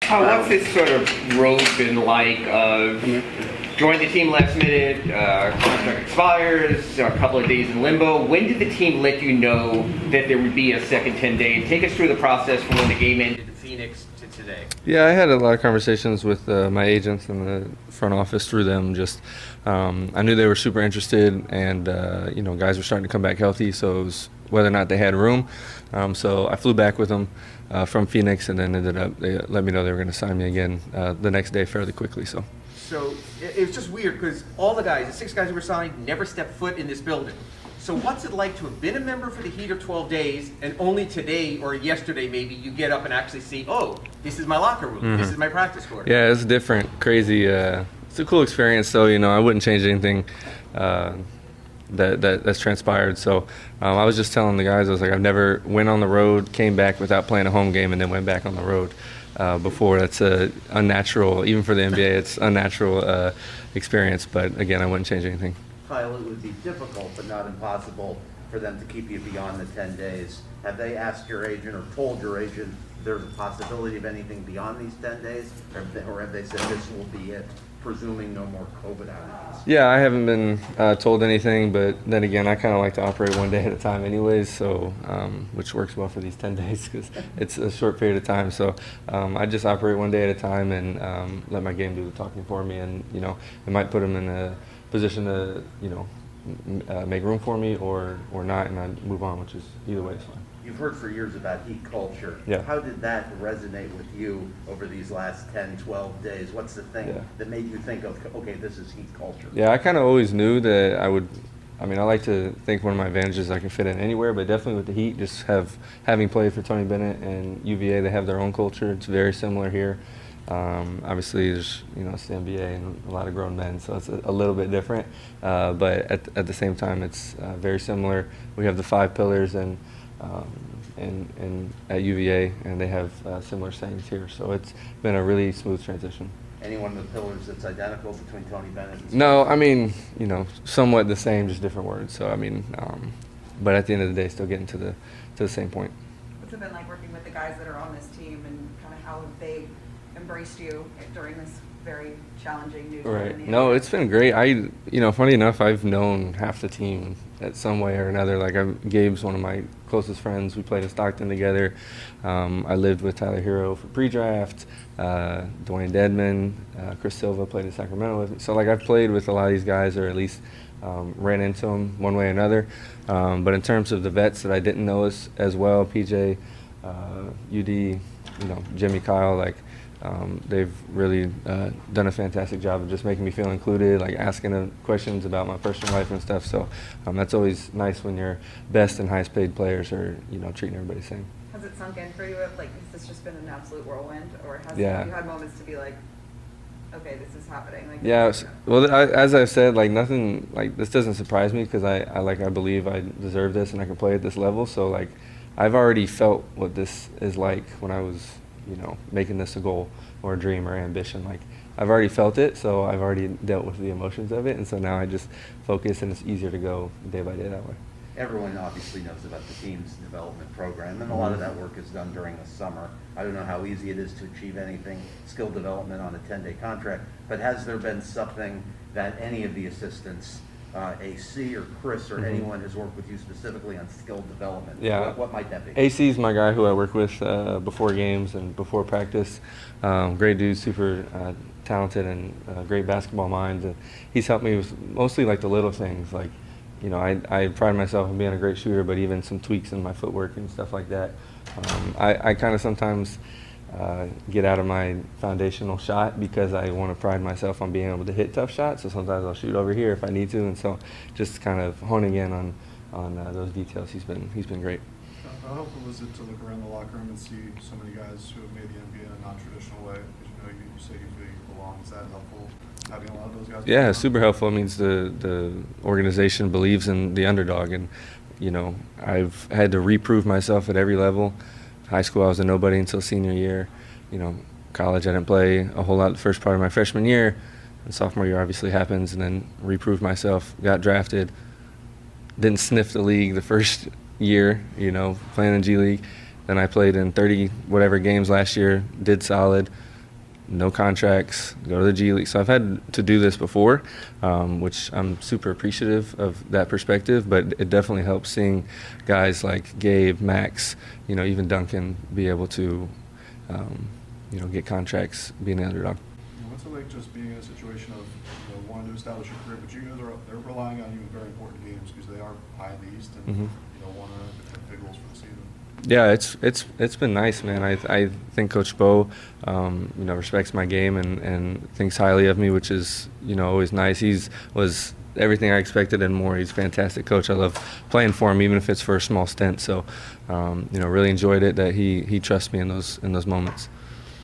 What's this sort of road been like? Joined the team last minute, contract expires, a couple of days in limbo. When did the team let you know that there would be a second 10 days? Take us through the process from when the game ended in Phoenix to today. Yeah, I had a lot of conversations with my agents and the front office through them. Just I knew they were super interested, and guys were starting to come back healthy, so it was whether or not they had room. So I flew back with them from Phoenix, and then they let me know they were going to sign me again the next day fairly quickly. So it was just weird because all the guys, the 6 guys who were signed, never stepped foot in this building. So what's it like to have been a member for the Heat of 12 days and only today or yesterday maybe you get up and actually see, oh, this is my locker room, this is my practice court? Yeah, it's different, crazy. It's a cool experience, so I wouldn't change anything that's transpired. So I was just telling the guys, I was like, I've never went on the road, came back without playing a home game, and then went back on the road. Before. That's unnatural, even for the NBA. It's unnatural experience. But again, I wouldn't change anything. Kyle, it would be difficult, but not impossible, for them to keep you beyond the 10 days. Have they asked your agent or told your agent there's a possibility of anything beyond these 10 days, or have they said this will be it, presuming no more COVID outages? Yeah, I haven't been told anything, but then again, I kind of like to operate one day at a time anyways, so which works well for these 10 days because it's a short period of time. So I just operate one day at a time and let my game do the talking for me, and it might put them in a position to make room for me or not, and I move on, which is either way is fine. You've heard for years about Heat culture. Yeah. How did that resonate with you over these last 10, 12 days? What's the thing that made you think of, okay, this is Heat culture? Yeah, I kind of always knew that I would. I like to think one of my advantages is I can fit in anywhere, but definitely with the Heat, just having played for Tony Bennett and UVA, they have their own culture. It's very similar here. Obviously, there's it's the NBA and a lot of grown men, so it's a little bit different. But at the same time, it's very similar. We have the 5 pillars and at UVA, and they have similar sayings here. So it's been a really smooth transition. Any one of the pillars that's identical between Tony Bennett and No, somewhat the same, just different words. So but at the end of the day, still getting to the same point. What's it been like working with the guys that are on this team, and kind of how have they embraced you during this very challenging new time? Right. No, it's been great. Funny enough, I've known half the team at some way or another. Like Gabe's one of my closest friends. We played in Stockton together. I lived with Tyler Hero for pre-draft. Dwayne Dedman, Chris Silva played in Sacramento with me. So I've played with a lot of these guys, or at least ran into them one way or another. But in terms of the vets that I didn't know as well, PJ, UD, Jimmy, Kyle, they've really done a fantastic job of just making me feel included, asking questions about my personal life and stuff. So that's always nice when your best and highest paid players are, treating everybody the same. Has it sunk in for you? Has this just been an absolute whirlwind, or have you had moments to be like, okay, this is happening? Well, as I've said, nothing, this doesn't surprise me because I believe I deserve this and I can play at this level. So I've already felt what this is like when I was making this a goal or a dream or ambition. I've already felt it, so I've already dealt with the emotions of it, and so now I just focus, and it's easier to go day by day that way. Everyone obviously knows about the team's development program, and a lot of that work is done during the summer. I don't know how easy it is to achieve anything, skill development on a 10-day contract, but has there been something that any of the assistants, AC or Chris or anyone has worked with you specifically on skill development? Yeah. What might that be? AC is my guy who I work with before games and before practice. Great dude, super talented and great basketball mind. And he's helped me with mostly the little things. I pride myself on being a great shooter, but even some tweaks in my footwork and stuff like that. I kind of sometimes get out of my foundational shot because I want to pride myself on being able to hit tough shots. So sometimes I'll shoot over here if I need to, and so just kind of honing in on those details. He's been great. How helpful was it to look around the locker room and see so many guys who have made the NBA in a non-traditional way? Because you say you feel you belong. Is that helpful? Having a lot of those guys? Yeah, super helpful. It means the organization believes in the underdog, and I've had to reprove myself at every level. High school, I was a nobody until senior year. College, I didn't play a whole lot the first part of my freshman year. And sophomore year obviously happens, and then reproved myself, got drafted, didn't sniff the league the first year, playing in G League. Then I played in 30 whatever games last year, did solid. no contracts, go to the G League. So I've had to do this before, which I'm super appreciative of that perspective, but it definitely helps seeing guys like Gabe, Max, even Duncan be able to, get contracts being an underdog. What's it like just being in a situation of wanting to establish a career, but they're relying on you in very important games because they are high in the East and one of the big goals for the season. Yeah, it's been nice, man. I think Coach Bo, respects my game and thinks highly of me, which is always nice. Was everything I expected and more. He's a fantastic coach. I love playing for him, even if it's for a small stint. So, really enjoyed it that he trusts me in those moments.